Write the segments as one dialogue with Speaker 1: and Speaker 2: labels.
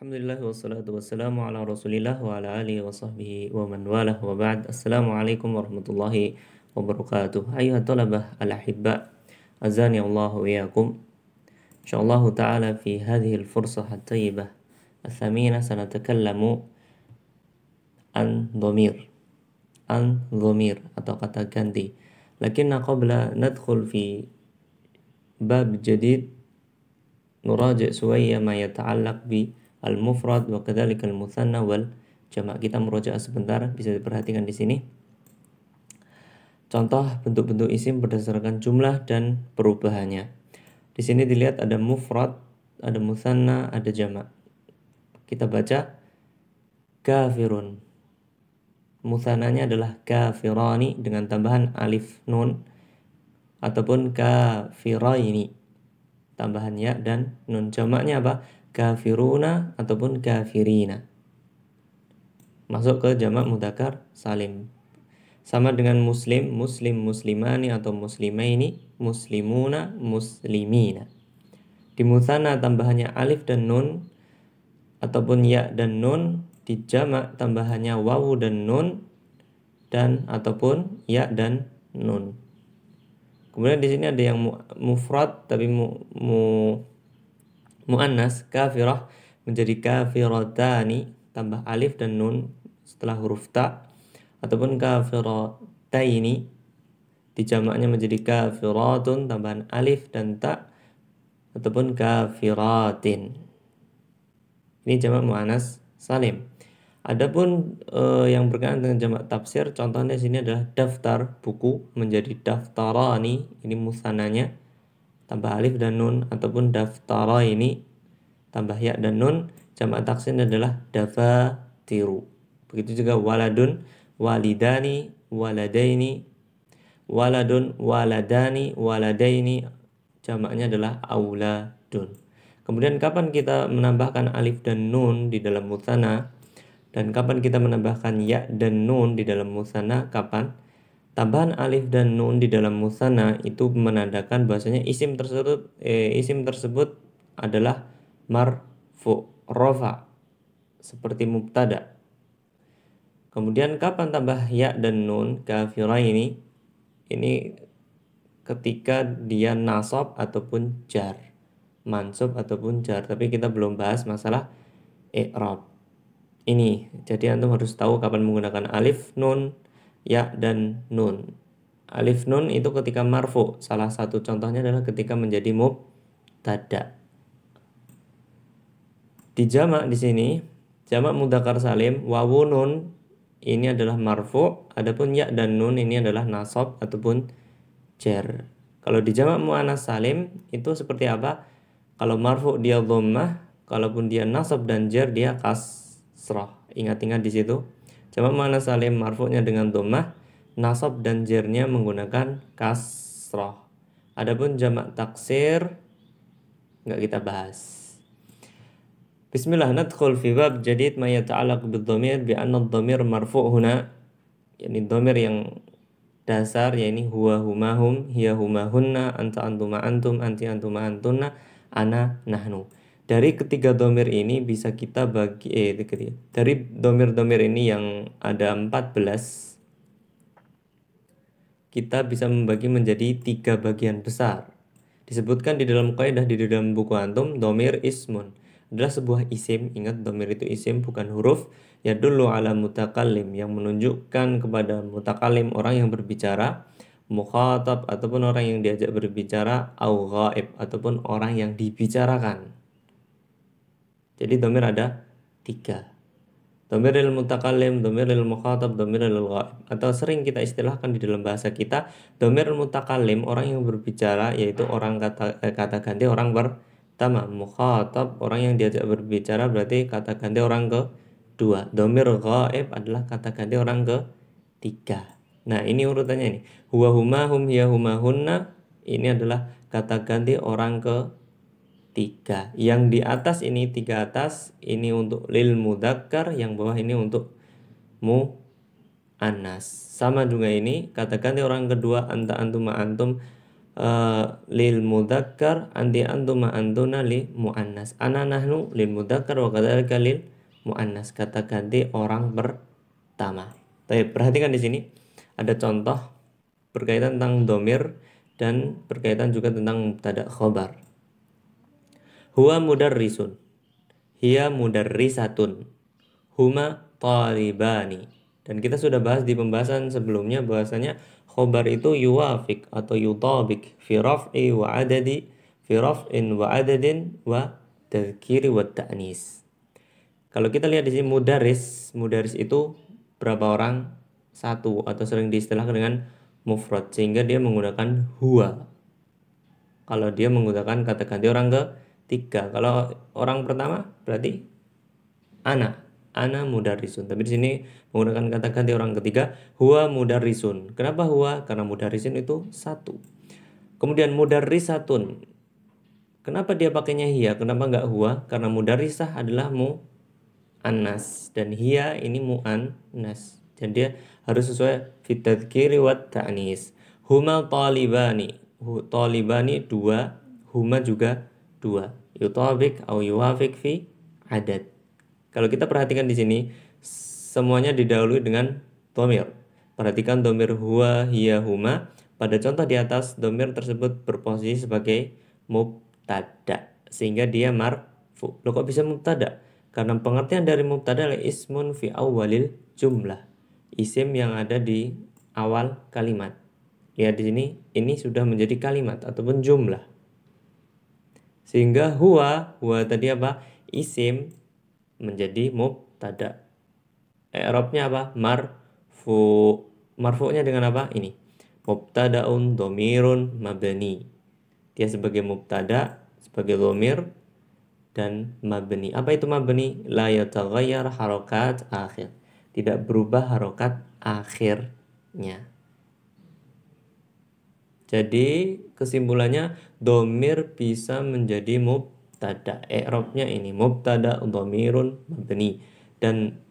Speaker 1: Alhamdulillah wassalatu wassalamu ala rasulillah wa ala alihi wa sahbihi wa man walah wa ba'd. Assalamualaikum warahmatullahi wabarakatuh. Ayuhat talabah al-ahibba, azani Allah wa iyakum. Insyaallah ta'ala fi hadhihi al-fursah at-tayyibah al-thamina sanatakallamu an dhamir. An dhamir atau kata ganti. Lakinna qabla nadkhul fi bab jadid nuraji' suwayya ma yata'allaq bi al-mufrad wa kadzalika al-mutsanna wal jama'. Kita murojaah sebentar, bisa diperhatikan di sini. Contoh bentuk-bentuk isim berdasarkan jumlah dan perubahannya. Di sini dilihat ada mufrad, ada mutsanna, ada jama'. Kita baca kafirun. Mutsannanya adalah kafirani dengan tambahan alif nun ataupun kafiraini tambahan ya dan nun. Jamaknya apa? Kafiruna ataupun kafirina. Masuk ke jamak mudzakkar salim. Sama dengan muslim, muslim muslimani atau muslimaini, muslimuna muslimina. Di mutsanna tambahannya alif dan nun ataupun ya dan nun, di jamak tambahannya wawu dan nun dan ataupun ya dan nun. Kemudian di sini ada yang mufrad tapi muannas, kafirah menjadi kafiratani tambah alif dan nun setelah huruf ta, ataupun kafirataini di jamaknya menjadi kafiratun tambahan alif dan ta, ataupun kafiratin. Ini jamak muannas salim. Adapun yang berkenaan dengan jamak tafsir, contohnya di sini adalah daftar buku menjadi daftarani, ini mutsannanya tambah alif dan nun, ataupun daftara ini tambah ya dan nun, jamak taksir adalah dafatiru. Begitu juga waladun, walidani, waladaini, waladun, waladani, waladaini, jamaknya adalah auladun. Kemudian kapan kita menambahkan alif dan nun di dalam mutsanna dan kapan kita menambahkan ya dan nun di dalam mutsanna? Kapan? Tambahan alif dan nun di dalam mutsanna itu menandakan bahwasanya isim tersebut adalah marfu, rafa, seperti mubtada. Kemudian kapan tambah ya dan nun kafirah ini ketika dia nasab ataupun jar, mansub ataupun jar. Tapi kita belum bahas masalah i'rab ini. Jadi antum harus tahu kapan menggunakan alif, nun, ya dan nun. Alif nun itu ketika marfu. Salah satu contohnya adalah ketika menjadi mubtada. Di jamak di sini, jamak mudzakkar salim, wawu nun ini adalah marfu, adapun ya dan nun ini adalah nasab ataupun jar. Kalau di jamak muannas salim itu seperti apa? Kalau marfu dia dhammah, kalaupun dia nasab dan jar dia kasrah. Ingat-ingat di situ. Jamak muannas salim marfu'nya dengan dhammah, nasab dan jarnya menggunakan kasrah. Adapun jamak taksir enggak kita bahas. Bismillah, nadkhul fi bab jadid ma yata'allaq bid-dhamir bi anna ad-dhamir marfu' huna. Yani dhamir yang dasar yakni huwa huma hum, hiya huma hunna, anta antuma antum, anti antuma antunna, ana nahnu. Dari ketiga dhamir ini bisa kita bagi dari dhamir-dhamir ini yang ada 14 kita bisa membagi menjadi 3 bagian besar. Disebutkan di dalam kaidah di dalam buku antum, dhamir ismun adalah sebuah isim. Ingat, dhamir itu isim bukan huruf. Yadullu ala mutakallim, yang menunjukkan kepada mutakallim, orang yang berbicara, mukhatab ataupun orang yang diajak berbicara, au ghaib ataupun orang yang dibicarakan. Jadi dhamir ada 3. Dhamiril mutakallim, dhamiril mukhatab, dhamiril ghaib. Atau sering kita istilahkan di dalam bahasa kita, dhamiril mutakallim, orang yang berbicara, yaitu orang kata ganti orang pertama. Mukhatab, orang yang diajak berbicara, berarti kata ganti orang kedua. Dhamir ghaib adalah kata ganti orang ketiga. Nah, ini urutannya ini. Huwa huma hum, hiya huma hunna, ini adalah kata ganti orang ketiga. Yang di atas ini 3 atas ini untuk lil mudzakkar, yang bawah ini untuk muannas. Sama juga ini kata ganti orang kedua anta antuma antum lil mudzakkar, anti antuma antuna li muannas. Ana nahnu lil mudzakkar wa kadzalika lil muannas. Kata ganti orang pertama. Baik, perhatikan di sini ada contoh berkaitan tentang domir dan berkaitan juga tentang mubtada khobar. Huwa mudarrisun, hiya mudarrisatun, huma talibani. Dan kita sudah bahas di pembahasan sebelumnya bahwasanya khobar itu yuwafik atau yutabik fi raf'i wa adadi, fi raf'in wa adadin wa tadhkiri wa ta'nis. Kalau kita lihat di sini mudaris itu berapa orang? Satu, atau sering diistilahkan dengan mufrad, sehingga dia menggunakan huwa. Kalau dia menggunakan kata ganti orang ketiga. Kalau orang pertama berarti ana mudarrisun. Tapi di sini menggunakan kata ganti orang ketiga, huwa mudarrisun. Kenapa huwa? Karena mudarrisun itu satu. Kemudian mudarrisatun. Kenapa dia pakainya hiya? Kenapa enggak huwa? Karena mudarrisah adalah muannas dan hiya ini muannas. Dan dia harus sesuai fit tadhkiri wa ta'nis. Huma talibani. Talibani dua, huma juga dua. Yutabik au yuwafik fi adad. Kalau kita perhatikan di sini semuanya didahului dengan dhamir. Perhatikan dhamir huwa, hiya, huma. Pada contoh di atas dhamir tersebut berposisi sebagai mubtada sehingga dia marfu. Loh, kok bisa mubtada? Karena pengertian dari mubtada adalah ismun fi awwalil jumlah. Isim yang ada di awal kalimat. Lihat di sini, ini sudah menjadi kalimat ataupun jumlah. Sehingga huwa tadi apa? Isim menjadi mubtada. I'rabnya apa? Marfu. Marfu'nya dengan apa? Ini. Mubtadaun dhamirun mabni. Dia sebagai mubtada, sebagai dhamir dan mabni. Apa itu mabni? La yataghayyar harakat akhir. Tidak berubah harokat akhirnya. Jadi kesimpulannya dhamir bisa menjadi mubtada. I'rabnya ini mubtada dhamirun mabni. Dan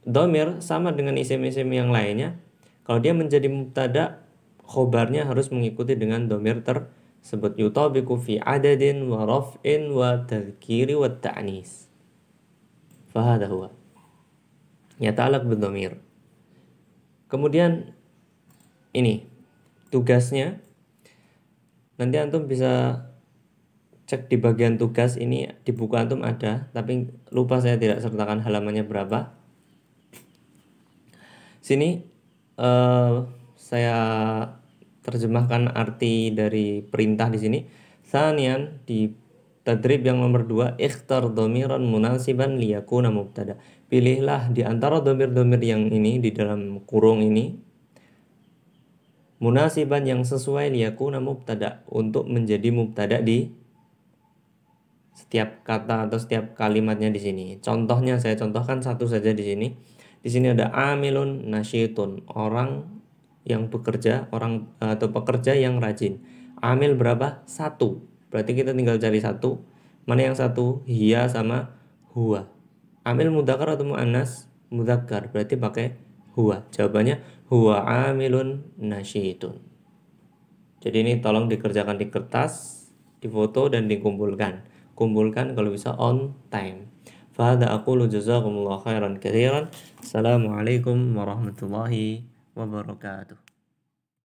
Speaker 1: dhamir sama dengan isim-isim yang lainnya. Kalau dia menjadi mubtada, khobarnya harus mengikuti dengan dhamir tersebut. Yutabiku fi adadin wa raf'in wa tadhkiri wa ta'nis. Fahada huwa. Yata'alaq bidhamir. Kemudian ini tugasnya, nanti antum bisa cek di bagian tugas, ini di buku antum ada, tapi lupa saya tidak sertakan halamannya berapa. Sini saya terjemahkan arti dari perintah di sini. Tsanian, di tadrib yang nomor 2, ikhtar dhamiran munasiban liyakuna mubtada. Pilihlah di antara dhamir-dhamir yang ini di dalam kurung ini munasiban yang sesuai liyakuna mubtada, untuk menjadi mubtada di setiap kata atau setiap kalimatnya di sini. Contohnya saya contohkan satu saja di sini. Di sini ada amilun nasyitun, orang yang bekerja, orang atau pekerja yang rajin. Amil berapa? Satu. Berarti kita tinggal cari satu. Mana yang satu? Hiya sama huwa. Amil mudzakkar atau muannas? Mudzakkar. Berarti pakai huwa. Jawabannya huwa amilun nasyitun. Jadi ini tolong dikerjakan di kertas, difoto dan dikumpulkan. Kumpulkan kalau bisa on time. Fahada aqulu jazakumullah khairan katsiran. Assalamualaikum warahmatullahi wabarakatuh.